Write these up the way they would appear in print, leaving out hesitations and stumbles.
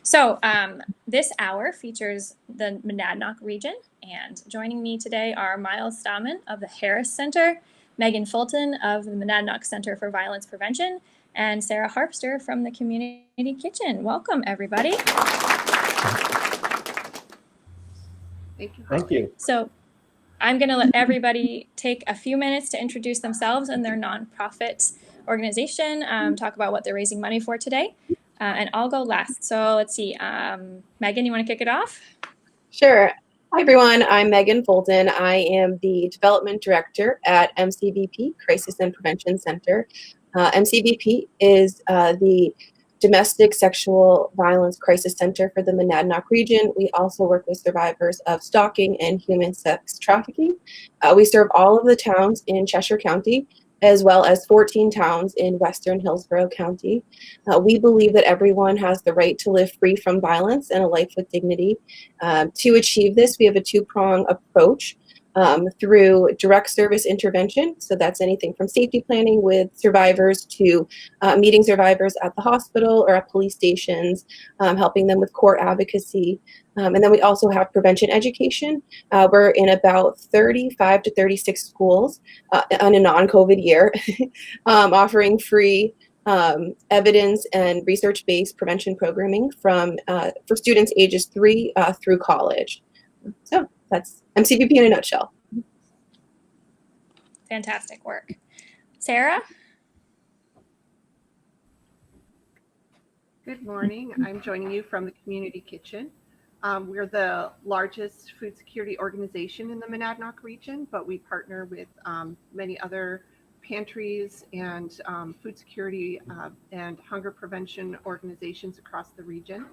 So this hour features the Monadnock region, and joining me today are Miles Stahman of the Harris Center, Megan Fulton of the Monadnock Center for Violence Prevention, and Sarah Harpster from the Community Kitchen. Welcome, everybody. Thank you. Thank you. So I'm going to let everybody take a few minutes to introduce themselves and their nonprofit organization, talk about what they're raising money for today. And I'll go last. So let's see. Megan, you want to kick it off? Sure. Hi, everyone. I'm Megan Fulton. I am the Development Director at MCVP, Crisis and Prevention Center. MCVP is the Domestic Sexual Violence Crisis Center for the Monadnock region. We also work with survivors of stalking and human sex trafficking. We serve all of the towns in Cheshire County, as well as 14 towns in Western Hillsborough County. We believe that everyone has the right to live free from violence and a life with dignity. To achieve this, we have a two-prong approach through direct service intervention. So that's anything from safety planning with survivors to meeting survivors at the hospital or at police stations, helping them with court advocacy. And then we also have prevention education. We're in about 35 to 36 schools on a non-COVID year, offering free evidence and research-based prevention programming for students ages 3 through college. So that's MCVP in a nutshell. Fantastic work. Sarah? Good morning. I'm joining you from the Community Kitchen. We're the largest food security organization in the Monadnock region, but we partner with many other pantries and food security and hunger prevention organizations across the region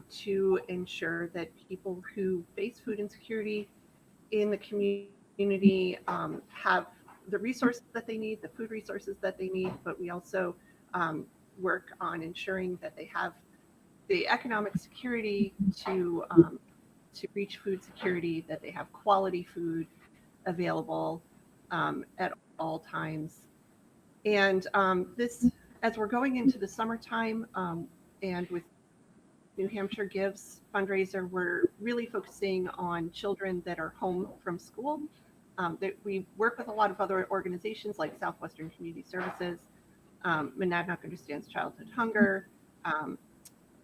to ensure that people who face food insecurity in the community have the resources that they need, the food resources that they need, but we also work on ensuring that they have the economic security to reach food security, that they have quality food available at all times. And this, as we're going into the summertime and with New Hampshire Gives fundraiser, we're really focusing on children that are home from school. We work with a lot of other organizations like Southwestern Community Services, Monadnock Understands Childhood Hunger,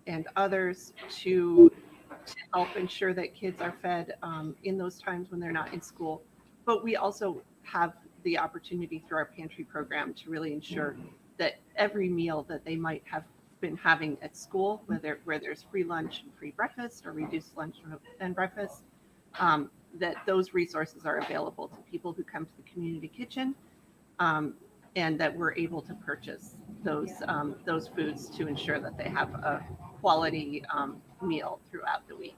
and others to help ensure that kids are fed in those times when they're not in school. But we also have the opportunity through our pantry program to really ensure that every meal that they might have been having at school, where there's free lunch and free breakfast or reduced lunch and breakfast, that those resources are available to people who come to the community kitchen, and that we're able to purchase those foods to ensure that they have a quality meal throughout the week.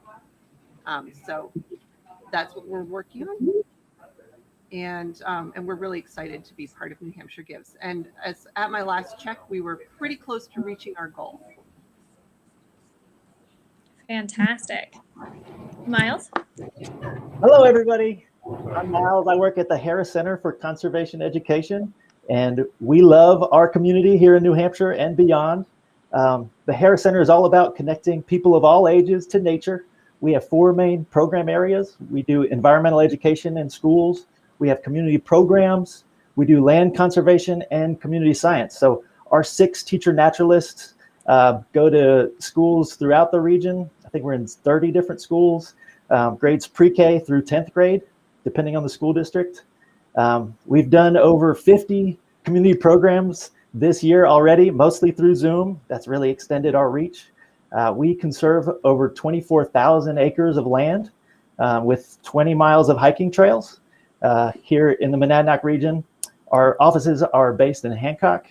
So that's what we're working on. And we're really excited to be part of New Hampshire Gives. And as at my last check, we were pretty close to reaching our goal. Fantastic. Miles? Hello, everybody. I'm Miles. I work at the Harris Center for Conservation Education, and we love our community here in New Hampshire and beyond. The Harris Center is all about connecting people of all ages to nature. We have 4 main program areas. We do environmental education in schools. We have community programs. We do land conservation and community science. So our 6 teacher naturalists go to schools throughout the region. I think we're in 30 different schools, grades pre-K through 10th grade, depending on the school district. We've done over 50 community programs this year already, mostly through Zoom. That's really extended our reach. We conserve over 24,000 acres of land with 20 miles of hiking trails here in the Monadnock region. Our offices are based in Hancock.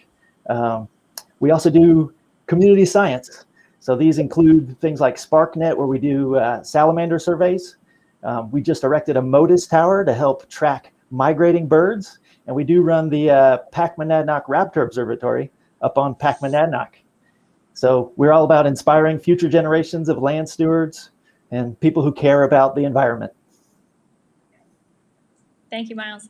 We also do community science. So these include things like SparkNet, where we do salamander surveys. We just erected a MODIS tower to help track migrating birds. And we do run the Pac Monadnock Raptor Observatory up on Pac Monadnock. So we're all about inspiring future generations of land stewards and people who care about the environment. Thank you, Miles.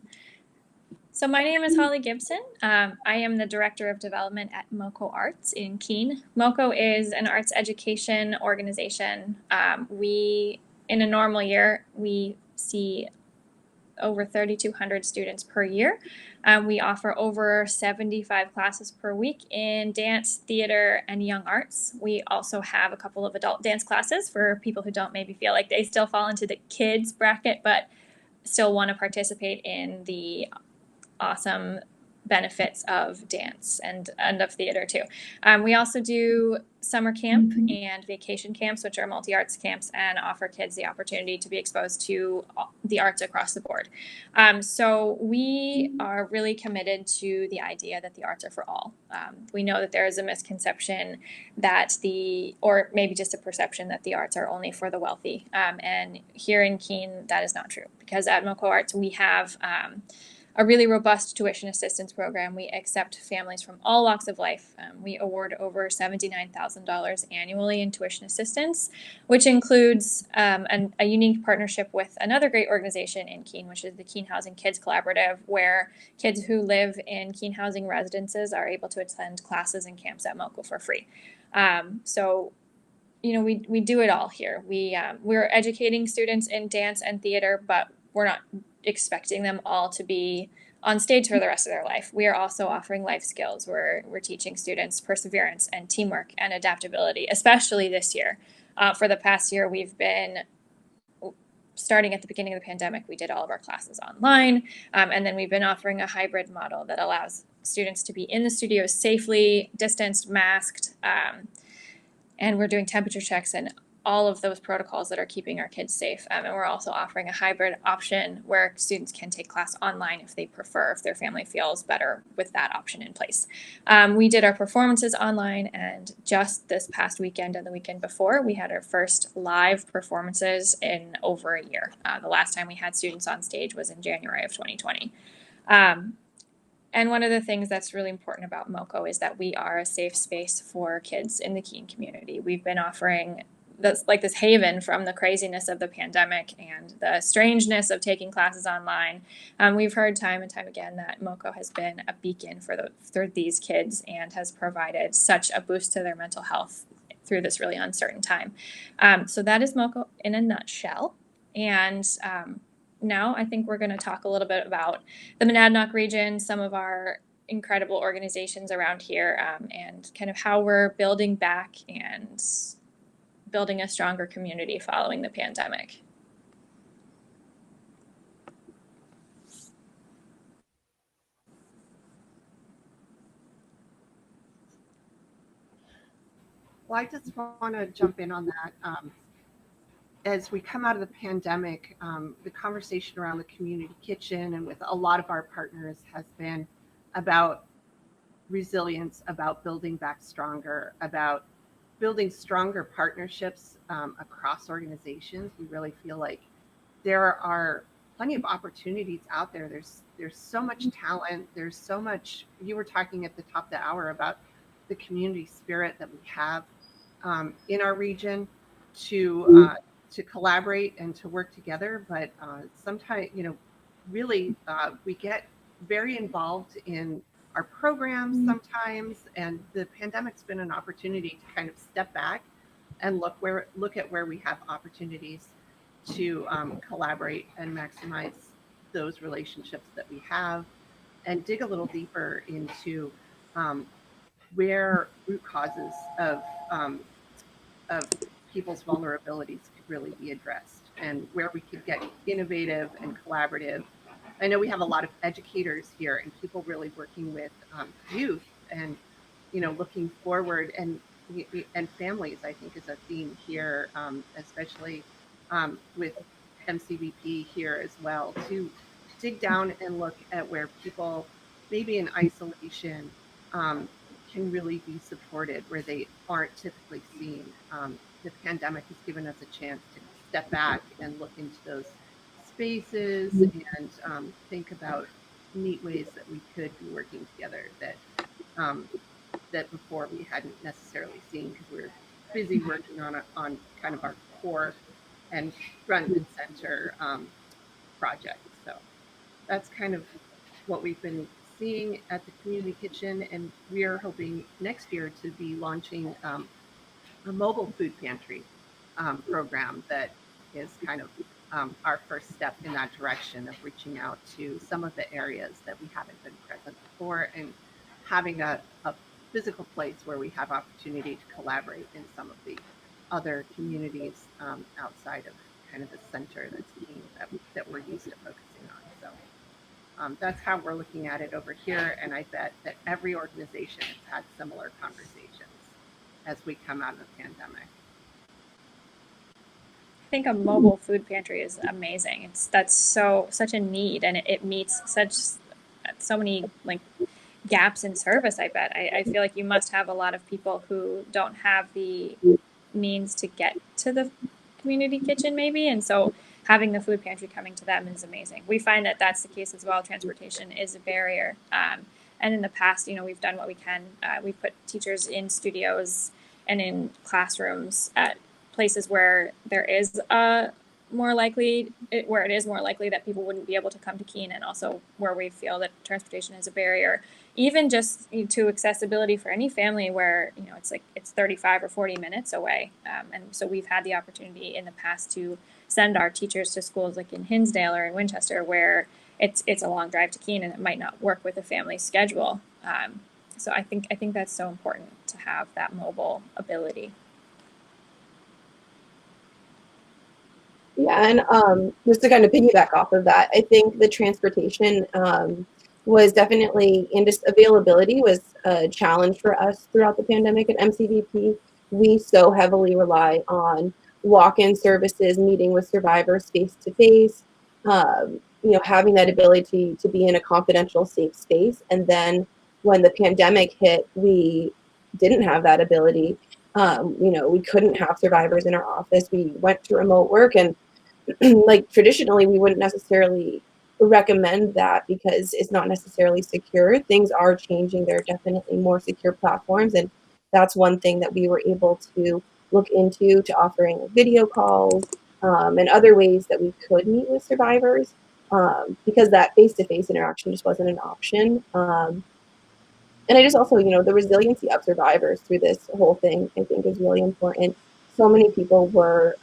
So my name is Holly Gibson. I am the Director of Development at MoCo Arts in Keene. MoCo is an arts education organization. In a normal year, we see over 3,200 students per year. We offer over 75 classes per week in dance, theater, and young arts. We also have a couple of adult dance classes for people who don't maybe feel like they still fall into the kids bracket, but still want to participate in the awesome benefits of dance and of theater too. We also do summer camp and vacation camps, which are multi-arts camps, and offer kids the opportunity to be exposed to the arts across the board. So we are really committed to the idea that the arts are for all. We know that there is a misconception that or maybe just a perception that the arts are only for the wealthy. And here in Keene, that is not true, because at MoCo Arts, we have a really robust tuition assistance program. We accept families from all walks of life. We award over $79,000 annually in tuition assistance, which includes a unique partnership with another great organization in Keene, which is the Keene Housing Kids Collaborative, where kids who live in Keene housing residences are able to attend classes and camps at MoCo for free. So we do it all here. We're educating students in dance and theater, but we're not expecting them all to be on stage for the rest of their life. We are also offering life skills. We're teaching students perseverance and teamwork and adaptability, especially this year. For the past year, we've been starting at the beginning of the pandemic. We did all of our classes online, and then we've been offering a hybrid model that allows students to be in the studio safely, distanced, masked, and we're doing temperature checks and all of those protocols that are keeping our kids safe. And we're also offering a hybrid option where students can take class online if they prefer, if their family feels better with that option in place. We did our performances online, and just this past weekend and the weekend before, we had our first live performances in over a year. The last time we had students on stage was in January of 2020. And one of the things that's really important about MoCo is that we are a safe space for kids in the Keene community. We've been offering this haven from the craziness of the pandemic and the strangeness of taking classes online. We've heard time and time again that MoCo has been a beacon for these kids and has provided such a boost to their mental health through this really uncertain time. So that is MoCo in a nutshell. And now I think we're going to talk a little bit about the Monadnock region, some of our incredible organizations around here, and kind of how we're building back and building a stronger community following the pandemic. Well, I just want to jump in on that. As we come out of the pandemic, the conversation around the community kitchen and with a lot of our partners has been about resilience, about building back stronger, about building stronger partnerships across organizations. We really feel like there are plenty of opportunities out there. There's so much talent. There's so much. You were talking at the top of the hour about the community spirit that we have in our region to collaborate and to work together. But sometimes, really we get very involved in our programs sometimes, and the pandemic's been an opportunity to kind of step back and look at where we have opportunities to collaborate and maximize those relationships that we have, and dig a little deeper into where root causes of people's vulnerabilities could really be addressed, and where we could get innovative and collaborative. I know we have a lot of educators here and people really working with youth and, looking forward, and families, I think, is a theme here, especially with MCVP here as well, to dig down and look at where people maybe in isolation can really be supported, where they aren't typically seen. The pandemic has given us a chance to step back and look into those spaces and think about neat ways that we could be working together that before we hadn't necessarily seen, because we were busy working on kind of our core and front and center projects. So that's kind of what we've been seeing at the community kitchen, and we are hoping next year to be launching a mobile food pantry program that is kind of our first step in that direction of reaching out to some of the areas that we haven't been present before, and having a physical place where we have opportunity to collaborate in some of the other communities outside of kind of the center that's being, that we're used to focusing on. So that's how we're looking at it over here, and I bet that every organization has had similar conversations as we come out of the pandemic. I think a mobile food pantry is amazing. That's such a need, and it meets so many like gaps in service. I bet. I feel like you must have a lot of people who don't have the means to get to the community kitchen, maybe, and so having the food pantry coming to them is amazing. We find that that's the case as well. Transportation is a barrier, and in the past, we've done what we can. We've put teachers in studios and in classrooms at places where there is more likely where it is more likely that people wouldn't be able to come to Keene, and also where we feel that transportation is a barrier, even just to accessibility for any family where it's 35 or 40 minutes away. And so we've had the opportunity in the past to send our teachers to schools like in Hinsdale or in Winchester, where it's a long drive to Keene and it might not work with a family schedule. So I think that's so important to have that mobile ability. Yeah, and just to kind of piggyback off of that, I think the transportation was definitely, and just availability was a challenge for us throughout the pandemic at MCVP. We so heavily rely on walk-in services, meeting with survivors face to face, having that ability to be in a confidential, safe space. And then when the pandemic hit, we didn't have that ability. We couldn't have survivors in our office. We went to remote work, and like traditionally, we wouldn't necessarily recommend that because it's not necessarily secure. Things are changing. There are definitely more secure platforms, and that's one thing that we were able to look into, to offering video calls and other ways that we could meet with survivors, because that face-to-face interaction just wasn't an option. And I just also, the resiliency of survivors through this whole thing, I think, is really important. So many people were,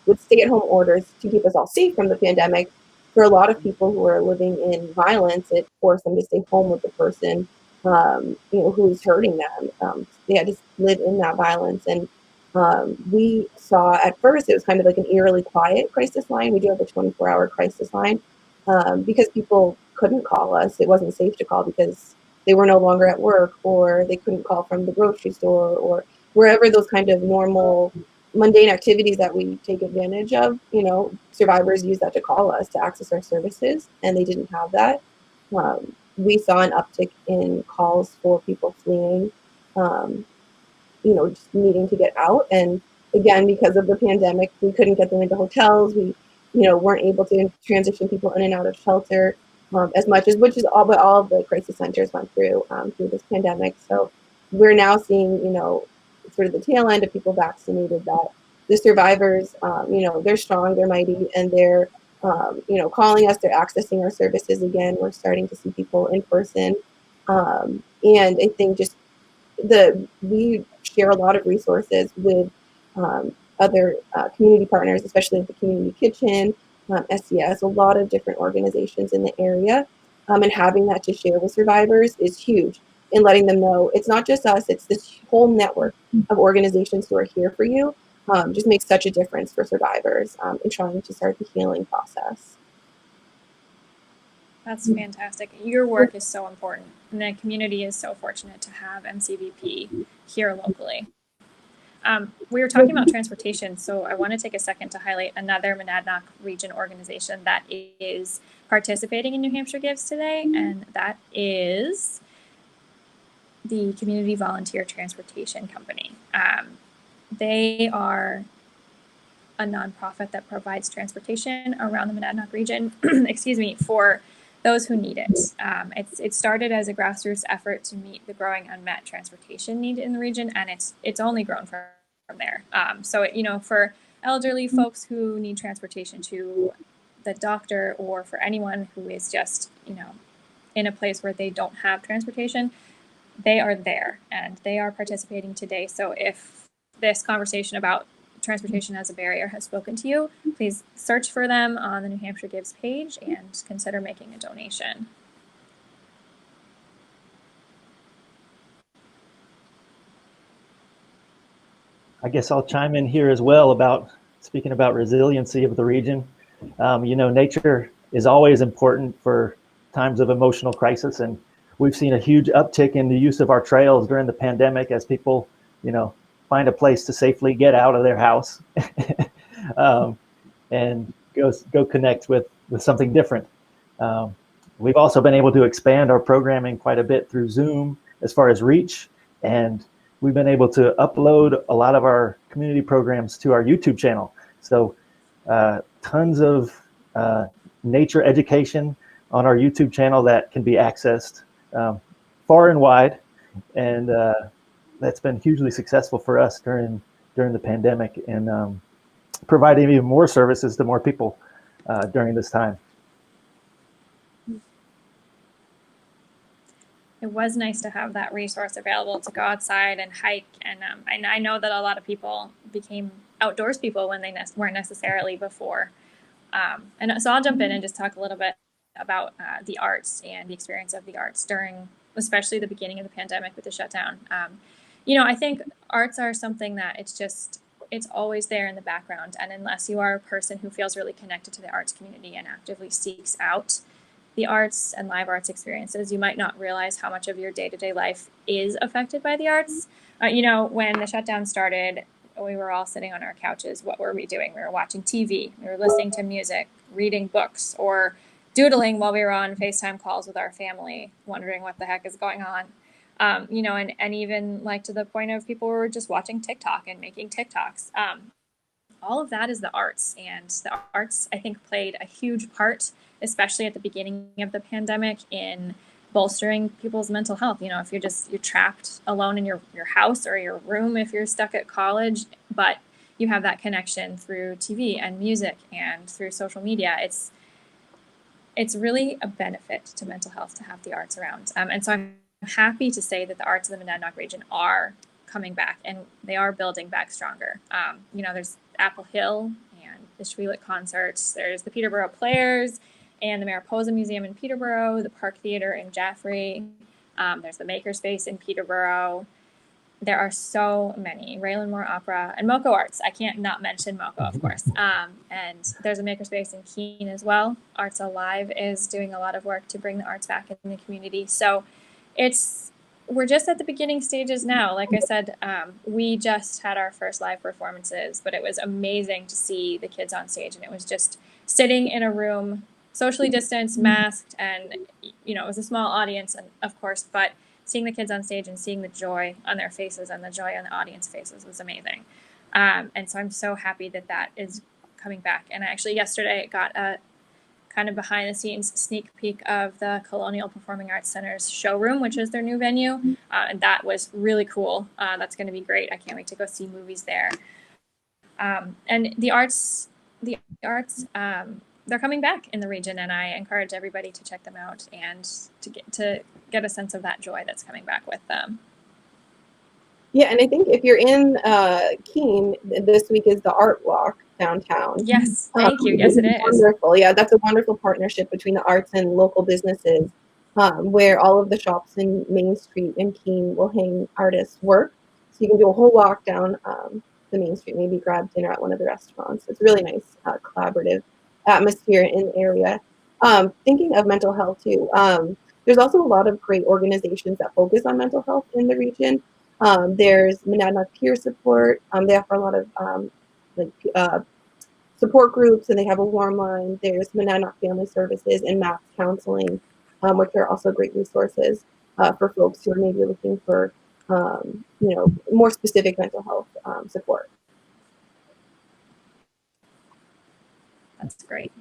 with stay-at-home orders to keep us all safe from the pandemic. For a lot of people who are living in violence, it forced them to stay home with the person, who's hurting them. They had to live in that violence. And we saw at first, it was kind of like an eerily quiet crisis line. We do have a 24-hour crisis line because people couldn't call us. It wasn't safe to call because they were no longer at work, or they couldn't call from the grocery store, or wherever those kind of normal mundane activities that we take advantage of. Survivors use that to call us to access our services, and they didn't have that. We saw an uptick in calls for people fleeing, just needing to get out. And again, because of the pandemic, we couldn't get them into hotels. We, weren't able to transition people in and out of shelter as much as, which is all of the crisis centers went through this pandemic. So we're now seeing, sort of the tail end of people vaccinated, that the survivors, they're strong, they're mighty, and they're, calling us, they're accessing our services again. We're starting to see people in person. And I think just we share a lot of resources with other community partners, especially the community kitchen, SCS, a lot of different organizations in the area. And having that to share with survivors is huge, in letting them know it's not just us, it's this whole network of organizations who are here for you. Just makes such a difference for survivors in trying to start the healing process. That's fantastic. Your work is so important, and the community is so fortunate to have MCVP here locally. We were talking about transportation, so I want to take a second to highlight another Monadnock region organization that is participating in New Hampshire Gives today, and that is the Community Volunteer Transportation Company. They are a nonprofit that provides transportation around the Monadnock region, for those who need it. It started as a grassroots effort to meet the growing unmet transportation need in the region, and it's only grown from there. So for elderly folks who need transportation to the doctor, or for anyone who is just in a place where they don't have transportation, they are there and they are participating today. So if this conversation about transportation as a barrier has spoken to you, please search for them on the New Hampshire Gives page and consider making a donation. I guess I'll chime in here as well about speaking about resiliency of the region. Nature is always important for times of emotional crisis, and we've seen a huge uptick in the use of our trails during the pandemic as people, find a place to safely get out of their house and go connect with something different. We've also been able to expand our programming quite a bit through Zoom as far as reach, and we've been able to upload a lot of our community programs to our YouTube channel. So tons of nature education on our YouTube channel that can be accessed far and wide. And that's been hugely successful for us during the pandemic, and providing even more services to more people during this time. It was nice to have that resource available to go outside and hike. And I know that a lot of people became outdoors people when they weren't necessarily before. And so I'll jump in and just talk a little bit about the arts and the experience of the arts during, especially the beginning of the pandemic with the shutdown. I think arts are something that it's always there in the background. And unless you are a person who feels really connected to the arts community and actively seeks out the arts and live arts experiences, you might not realize how much of your day-to-day life is affected by the arts. When the shutdown started, we were all sitting on our couches. What were we doing? We were watching TV, we were listening to music, reading books, or doodling while we were on FaceTime calls with our family, wondering what the heck is going on. And even like to the point of people were just watching TikTok and making TikToks. All of that is the arts, and the arts, I think, played a huge part, especially at the beginning of the pandemic, in bolstering people's mental health. If you're trapped alone in your house or your room, if you're stuck at college, but you have that connection through TV and music and through social media, it's really a benefit to mental health to have the arts around. And so I'm happy to say that the arts of the Monadnock region are coming back, and they are building back stronger. There's Apple Hill and the Shwelit concerts. There's the Peterborough Players and the Mariposa Museum in Peterborough, the Park Theater in Jaffrey. There's the Makerspace in Peterborough. There are so many. Raylan Moore Opera and Moco Arts. I can't not mention Moco, of course. And there's a Makerspace in Keene as well. Arts Alive is doing a lot of work to bring the arts back in the community. So we're just at the beginning stages now. Like I said, we just had our first live performances, but it was amazing to see the kids on stage, and it was just sitting in a room, socially distanced, masked, and it was a small audience, and of course, but seeing the kids on stage and seeing the joy on their faces and the joy on the audience faces was amazing. And so I'm so happy that is coming back. And I actually yesterday got a kind of behind the scenes sneak peek of the Colonial Performing Arts Center's showroom, which is their new venue. And that was really cool. That's going to be great. I can't wait to go see movies there. And the arts, they're coming back in the region, and I encourage everybody to check them out and to get a sense of that joy that's coming back with them. Yeah, and I think if you're in Keene, this week is the Art Walk downtown. Yes, thank you. Yes, it is. Wonderful. Yeah, that's a wonderful partnership between the arts and local businesses, where all of the shops in Main Street in Keene will hang artists' work. So you can do a whole walk down the Main Street, maybe grab dinner at one of the restaurants. It's really nice, collaborative atmosphere in the area. Thinking of mental health too, there's also a lot of great organizations that focus on mental health in the region. There's Monadnock Peer Support. They offer a lot of support groups, and they have a warm line. There's Monadnock Family Services and MAPS Counseling, which are also great resources for folks who are maybe looking for more specific mental health support. That's great.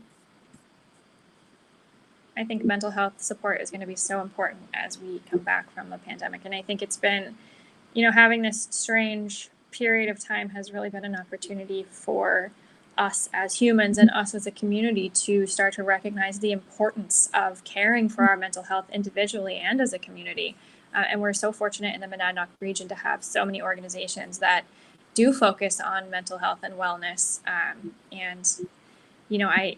I think mental health support is going to be so important as we come back from the pandemic. And I think it's been, having this strange period of time has really been an opportunity for us as humans and us as a community to start to recognize the importance of caring for our mental health individually and as a community. And we're so fortunate in the Monadnock region to have so many organizations that do focus on mental health and wellness. And, you know, I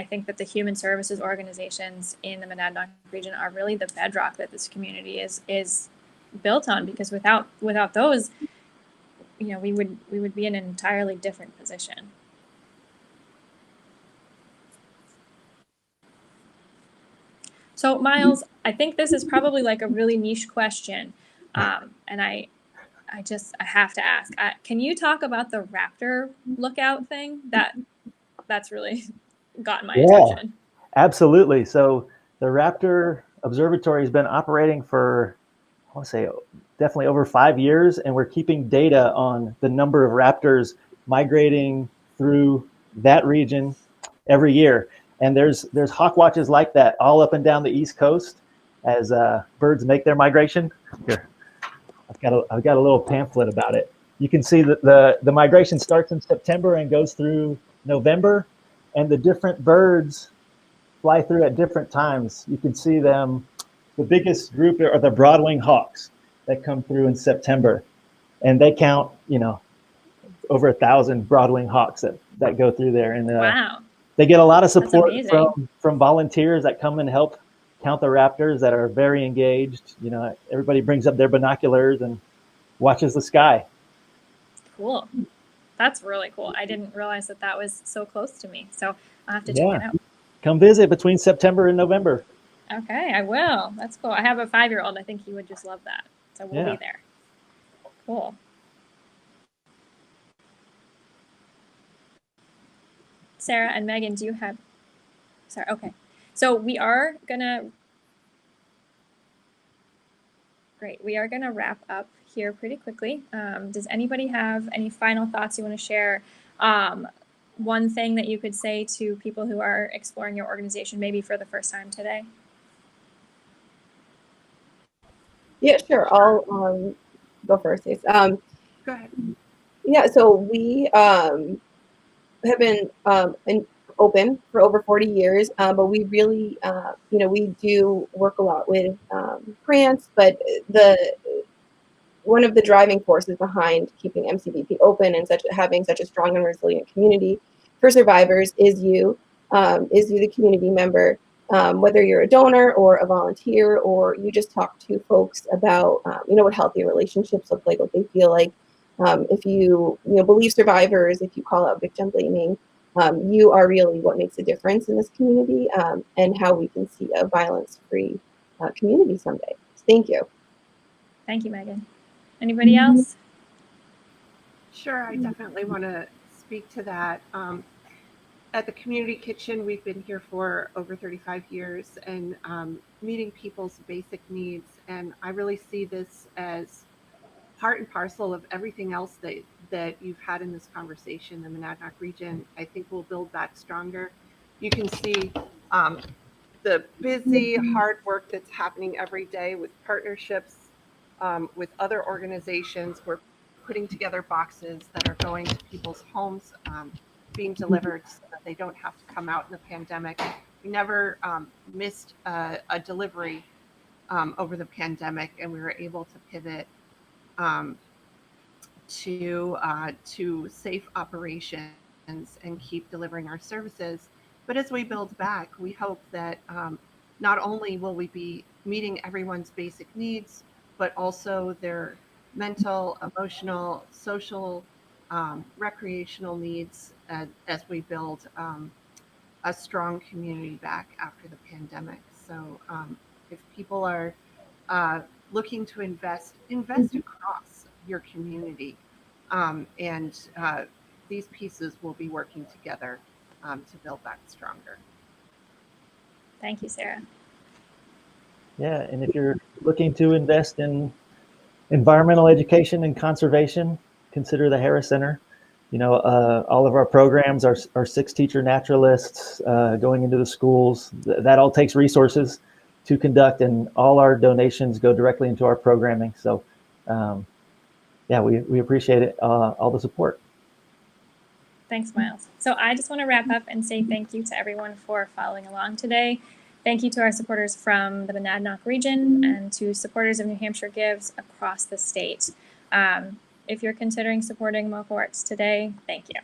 think that the human services organizations in the Monadnock region are really the bedrock that this community is built on, because without those, you know, we would be in an entirely different position. So Miles, I think this is probably like a really niche question, and I have to ask. Can you talk about the raptor lookout thing? That's really gotten my attention. Absolutely. So the Raptor Observatory has been operating for, I want to say, definitely over 5 years, and we're keeping data on the number of raptors migrating through that region every year. And there's hawk watches like that all up and down the East Coast as birds make their migration. Here, I've got a little pamphlet about it. You can see that the migration starts in September and goes through November, and the different birds fly through at different times. You can see them. The biggest group are the broad-wing hawks that come through in September, and they count, you know, over 1,000 broad-wing hawks that go through there. And wow. They get a lot of support from volunteers that come and help count the raptors that are very engaged. You know, everybody brings up their binoculars and watches the sky. Cool. That's really cool. I didn't realize that was so close to me. So I'll have to check it out. Come visit between September and November. Okay, I will. That's cool. I have a 5-year-old. I think he would just love that. So we'll be there. Cool. Sarah and Megan, do you have... Sorry, okay. So we are gonna... Great. We are gonna wrap up here pretty quickly. Does anybody have any final thoughts you want to share? One thing that you could say to people who are exploring your organization maybe for the first time today? Yeah, sure. I'll go first. Go ahead. Yeah, so we have been open for over 40 years, but we really, you know, we do work a lot with grants, but one of the driving forces behind keeping MCVP open and having such a strong and resilient community for survivors is you, the community member. Whether you're a donor or a volunteer, or you just talk to folks about, you know, what healthy relationships look like, what they feel like. If you believe survivors, if you call out victim blaming, you are really what makes a difference in this community, and how we can see a violence-free community someday. Thank you. Thank you, Megan. Anybody else? Sure, I definitely want to speak to that. At the Community Kitchen, we've been here for over 35 years and meeting people's basic needs. And I really see this as part and parcel of everything else that you've had in this conversation. The Monadnock region, I think, will build back stronger. You can see the busy, hard work that's happening every day with partnerships with other organizations. We're putting together boxes that are going to people's homes, being delivered so that they don't have to come out in the pandemic. We never missed a delivery over the pandemic, and we were able to pivot to safe operations and keep delivering our services. But as we build back, we hope that not only will we be meeting everyone's basic needs, but also their mental, emotional, social, recreational needs as we build a strong community back after the pandemic. So if people are looking to invest across your community, and these pieces will be working together to build back stronger. Thank you, Sarah. Yeah, and if you're looking to invest in environmental education and conservation, consider the Harris Center. You know, all of our programs are 6-teacher naturalists going into the schools. That all takes resources to conduct, and all our donations go directly into our programming. So, yeah, we appreciate it, all the support. Thanks, Miles. So I just want to wrap up and say thank you to everyone for following along today. Thank you to our supporters from the Monadnock region and to supporters of New Hampshire Gives across the state. If you're considering supporting local arts today, thank you.